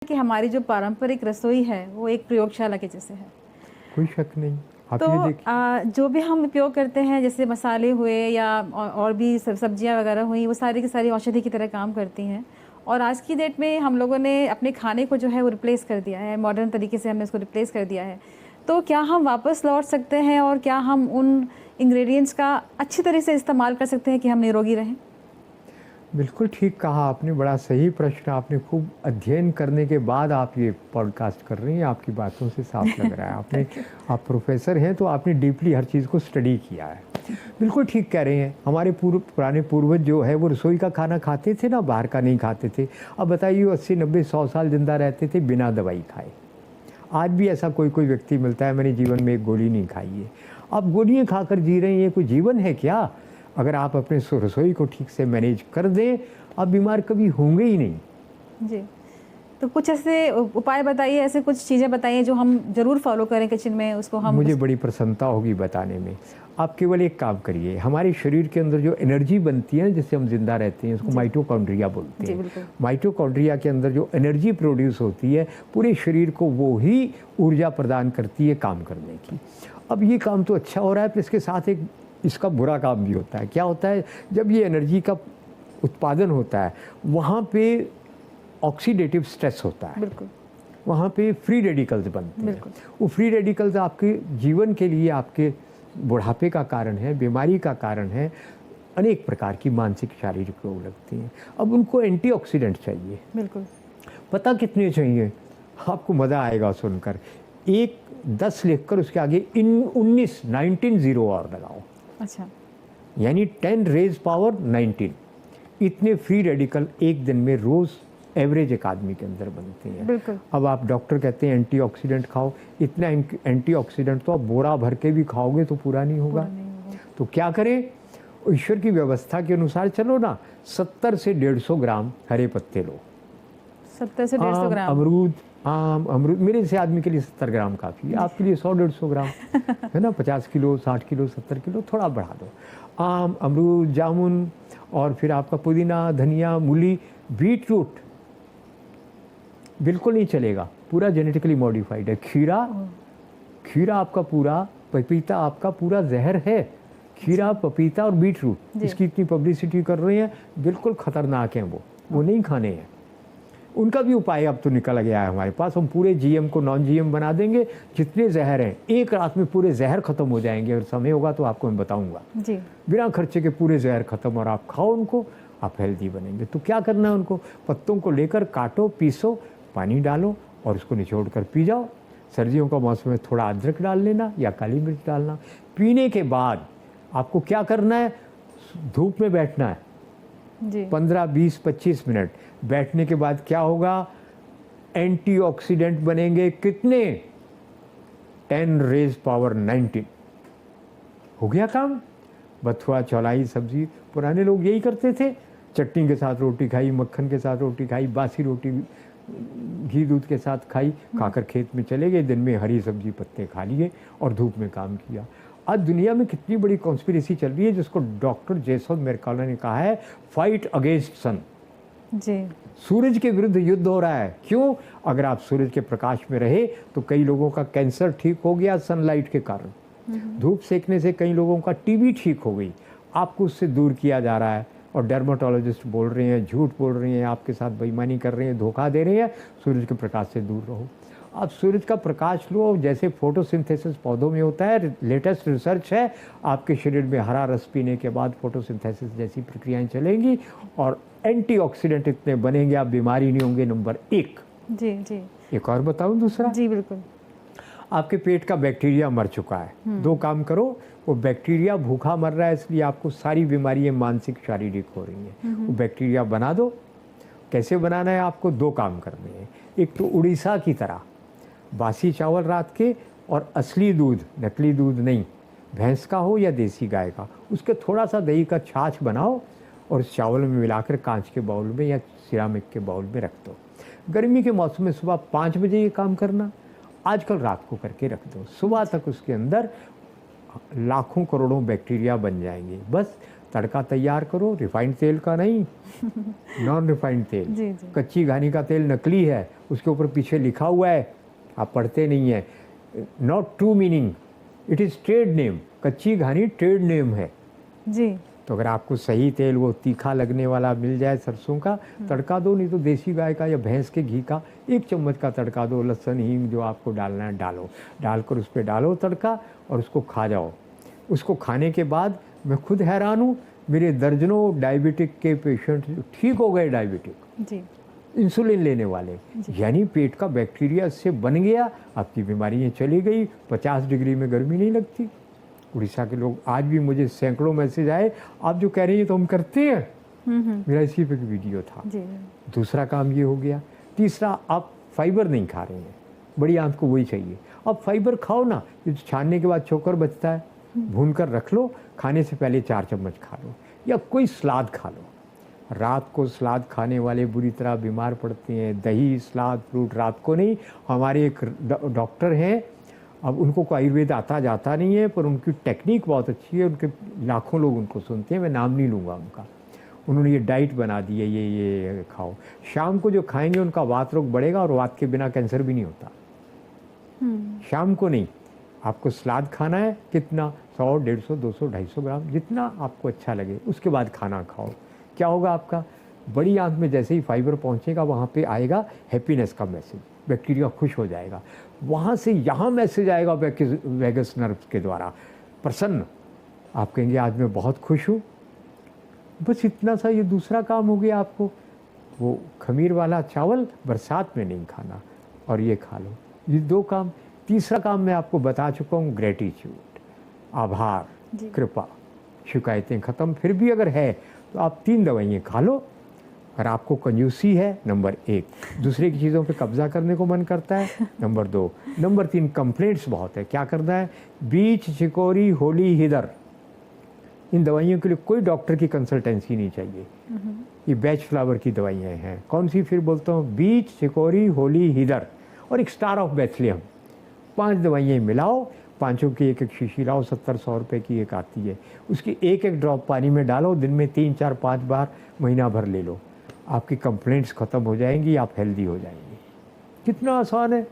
कि हमारी जो पारंपरिक रसोई है वो एक प्रयोगशाला के जैसे है। कोई शक नहीं। आप तो ये देखिए, जो भी हम उपयोग करते हैं जैसे मसाले हुए या और भी सब्जियां वगैरह हुई, वो सारी की सारी औषधि की तरह काम करती हैं। और आज की डेट में हम लोगों ने अपने खाने को जो है वो रिप्लेस कर दिया है, मॉडर्न तरीके से हमने उसको रिप्लेस कर दिया है। तो क्या हम वापस लौट सकते हैं और क्या हम उन इंग्रेडिएंट्स का अच्छी तरह से इस्तेमाल कर सकते हैं कि हम निरोगी रहें? बिल्कुल ठीक कहा आपने, बड़ा सही प्रश्न आपने, खूब अध्ययन करने के बाद आप ये पॉडकास्ट कर रही हैं, आपकी बातों से साफ लग रहा है आपने आप प्रोफेसर हैं तो आपने डीपली हर चीज़ को स्टडी किया है। बिल्कुल ठीक कह रहे हैं, हमारे पुराने पूर्वज जो है वो रसोई का खाना खाते थे ना, बाहर का नहीं खाते थे। अब बताइए 80 90 100 साल जिंदा रहते थे बिना दवाई खाए। आज भी ऐसा कोई कोई व्यक्ति मिलता है, मैंने जीवन में एक गोली नहीं खाई है। आप गोलियाँ खाकर जी रहे हैं, ये कोई जीवन है क्या? अगर आप अपने रसोई को ठीक से मैनेज कर दें, आप बीमार कभी होंगे ही नहीं। जी, तो कुछ ऐसे उपाय बताइए, ऐसे कुछ चीज़ें बताइए जो हम ज़रूर फॉलो करें किचन में, उसको हम मुझे बड़ी प्रसन्नता होगी बताने में। आप केवल एक काम करिए, हमारे शरीर के अंदर जो एनर्जी बनती है जिससे हम जिंदा रहते हैं, उसको माइटोकॉन्ड्रिया बोलते हैं। माइटोकॉन्ड्रिया के अंदर जो एनर्जी प्रोड्यूस होती है, पूरे शरीर को वो ही ऊर्जा प्रदान करती है काम करने की। अब ये काम तो अच्छा हो रहा है, पर इसके साथ एक इसका बुरा काम भी होता है। क्या होता है? जब ये एनर्जी का उत्पादन होता है, वहाँ पे ऑक्सीडेटिव स्ट्रेस होता है, बिल्कुल वहाँ पे फ्री रेडिकल्स बनते हैं। वो फ्री रेडिकल्स आपके जीवन के लिए, आपके बुढ़ापे का कारण है, बीमारी का कारण है, अनेक प्रकार की मानसिक शारीरिक रोग लगती हैं। अब उनको एंटीऑक्सीडेंट चाहिए। बिल्कुल। पता कितने चाहिए? आपको मज़ा आएगा सुनकर। 10 लिखकर उसके आगे 19 0 और लगाओ। अच्छा, यानी 10 रेज पावर 19। इतने फ्री रेडिकल एक दिन में रोज़ एवरेज एक आदमी के अंदर बनते हैं। बिल्कुल। अब आप डॉक्टर कहते हैं एंटीऑक्सीडेंट खाओ, इतना एंटीऑक्सीडेंट तो आप बोरा भर के भी खाओगे तो पूरा नहीं होगा। तो क्या करें? ईश्वर की व्यवस्था के अनुसार चलो ना, 70 से 150 ग्राम हरे पत्ते लो। 70 से 150 ग्राम अमरूद मेरे से आदमी के लिए 70 ग्राम काफ़ी है, आपके लिए 100-150 ग्राम है ना। 50 किलो, 60 किलो, 70 किलो, थोड़ा बढ़ा दो। आम, अमरूद, जामुन, और फिर आपका पुदीना, धनिया, मूली, बीटरूट बिल्कुल नहीं चलेगा, पूरा जेनेटिकली मॉडिफाइड है। खीरा आपका पूरा, पपीता आपका पूरा जहर है। खीरा, पपीता और बीटरूट, इसकी इतनी पब्लिसिटी कर रहे हैं, बिल्कुल खतरनाक हैं वो नहीं खाने हैं। उनका भी उपाय अब तो निकल गया है हमारे पास। हम पूरे जीएम को नॉन जीएम बना देंगे। जितने जहर हैं, एक रात में पूरे जहर खत्म हो जाएंगे। अगर समय होगा तो आपको मैं बताऊंगा जी। बिना खर्चे के पूरे जहर खत्म, और आप खाओ उनको, आप हेल्दी बनेंगे। तो क्या करना है? उनको पत्तों को लेकर काटो, पीसो, पानी डालो और उसको निचोड़ कर पी जाओ। सर्दियों का मौसम में थोड़ा अदरक डाल लेना या काली मिर्च डालना। पीने के बाद आपको क्या करना है? धूप में बैठना है जी। 15, 20, 25 मिनट बैठने के बाद क्या होगा? एंटीऑक्सीडेंट बनेंगे। कितने? 10 रेज पावर 19। हो गया काम। बथुआ, चौलाई, सब्जी, पुराने लोग यही करते थे। चटनी के साथ रोटी खाई, मक्खन के साथ रोटी खाई, बासी रोटी घी दूध के साथ खाई, खाकर खेत में चले गए, दिन में हरी सब्जी पत्ते खा लिए और धूप में काम किया। आज दुनिया में कितनी बड़ी कॉन्स्पिरेसी चल रही है, जिसको डॉक्टर जेसन मेरकाला ने कहा है फाइट अगेंस्ट सन जी। सूरज के विरुद्ध युद्ध हो रहा है। क्यों? अगर आप सूरज के प्रकाश में रहे तो कई लोगों का कैंसर ठीक हो गया सनलाइट के कारण। धूप सेकने से कई लोगों का टीबी ठीक हो गई। आपको उससे दूर किया जा रहा है, और डर्माटोलॉजिस्ट बोल रहे हैं, झूठ बोल रहे हैं, आपके साथ बेईमानी कर रहे हैं, धोखा दे रहे हैं। सूरज के प्रकाश से दूर रहो। आप सूरज का प्रकाश लो, जैसे फोटोसिंथेसिस पौधों में होता है। लेटेस्ट रिसर्च है, आपके शरीर में हरा रस पीने के बाद फोटोसिंथेसिस जैसी प्रक्रियाएं चलेंगी और एंटीऑक्सीडेंट इतने बनेंगे, आप बीमारी नहीं होंगे। नंबर 1 जी जी। एक और बताऊं दूसरा? जी बिल्कुल। आपके पेट का बैक्टीरिया मर चुका है। 2 काम करो। वो बैक्टीरिया भूखा मर रहा है, इसलिए आपको सारी बीमारियां मानसिक शारीरिक हो रही हैं। वो बैक्टीरिया बना दो। कैसे बनाना है? आपको 2 काम करने हैं। एक तो उड़ीसा की तरह बासी चावल रात के, और असली दूध, नकली दूध नहीं, भैंस का हो या देसी गाय का, उसके थोड़ा सा दही का छाछ बनाओ और उस चावल में मिलाकर कांच के बाउल में या सिरामिक के बाउल में रख दो। गर्मी के मौसम में सुबह 5 बजे ये काम करना। आजकल रात को करके रख दो। सुबह तक उसके अंदर लाखों करोड़ों बैक्टीरिया बन जाएंगे। बस तड़का तैयार करो, रिफाइंड तेल का नहीं, नॉन रिफाइंड तेल। जी जी। कच्ची घानी का तेल नकली है, उसके ऊपर पीछे लिखा हुआ है, आप पढ़ते नहीं है, not true meaning, it is trade name. कच्ची घानी ट्रेड नेम है। जी। तो अगर आपको सही तेल वो तीखा लगने वाला मिल जाए सरसों का, तड़का दो, नहीं तो देसी गाय का या भैंस के घी का 1 चम्मच का तड़का दो। लहसुन हींग जो आपको डालना है डालो, डालकर उस पर डालो तड़का और उसको खा जाओ। उसको खाने के बाद मैं खुद हैरान हूँ, मेरे दर्जनों डायबिटिक के पेशेंट ठीक हो गए, डायबिटिक जी। इंसुलिन लेने वाले, यानी पेट का बैक्टीरिया इससे बन गया, आपकी बीमारियाँ चली गई, 50 डिग्री में गर्मी नहीं लगती। उड़ीसा के लोग आज भी मुझे सैकड़ों मैसेज आए, आप जो कह रही हैं तो हम करते हैं। मेरा इसी पे वीडियो था। जी। दूसरा काम ये हो गया। तीसरा, आप फाइबर नहीं खा रहे हैं, बड़ी आंत को वही चाहिए। अब फाइबर खाओ ना, ये छानने के बाद चोकर बचता है, भून कर रख लो, खाने से पहले 4 चम्मच खा लो, या कोई सलाद खा लो। रात को सलाद खाने वाले बुरी तरह बीमार पड़ते हैं। दही, सलाद, फ्रूट रात को नहीं। हमारे एक डॉक्टर हैं, अब उनको कोई आयुर्वेद आता जाता नहीं है, पर उनकी टेक्निक बहुत अच्छी है, उनके लाखों लोग उनको सुनते हैं, मैं नाम नहीं लूँगा उनका। उन्होंने ये डाइट बना दी है, ये खाओ, शाम को जो खाएंगे उनका वात रोग बढ़ेगा, और वात के बिना कैंसर भी नहीं होता। शाम को नहीं, आपको सलाद खाना है, कितना, 100, 150, 200, 250 ग्राम, जितना आपको अच्छा लगे, उसके बाद खाना खाओ। क्या होगा आपका, बड़ी आंत में जैसे ही फाइबर पहुंचेगा, वहाँ पे आएगा हैप्पीनेस का मैसेज, बैक्टीरिया खुश हो जाएगा। वहाँ से यहाँ मैसेज आएगा वेगस नर्व के द्वारा, प्रसन्न। आप कहेंगे आज मैं बहुत खुश हूँ। बस इतना सा ये दूसरा काम हो गया आपको। वो खमीर वाला चावल बरसात में नहीं खाना, और ये खा लो, ये 2 काम। तीसरा काम मैं आपको बता चुका हूँ, ग्रेटिट्यूड, आभार, कृपा। शिकायतें ख़त्म। फिर भी अगर है तो आप 3 दवाइयाँ खा लो। अगर आपको कंजूसी है, नंबर 1, दूसरे की चीज़ों पे कब्जा करने को मन करता है, नंबर 2, नंबर 3, कंप्लेंट्स बहुत है, क्या करना है, बीच, चिकोरी, होली, हिदर, इन दवाइयों के लिए कोई डॉक्टर की कंसल्टेंसी नहीं चाहिए। ये बैच फ्लावर की दवाइयाँ हैं। कौन सी फिर बोलता हूँ, बीच, चिकोरी, होली, हिदर और एक स्टार ऑफ बेथलेहम। 5 दवाइयाँ मिलाओ, पाँचों की 1-1 शीशी लाओ, 70-100 रुपये की एक आती है। उसकी 1-1 ड्रॉप पानी में डालो, दिन में 3-4-5 बार, महीना भर ले लो। आपकी कंप्लेंट्स ख़त्म हो जाएंगी, आप हेल्दी हो जाएंगे। कितना आसान है।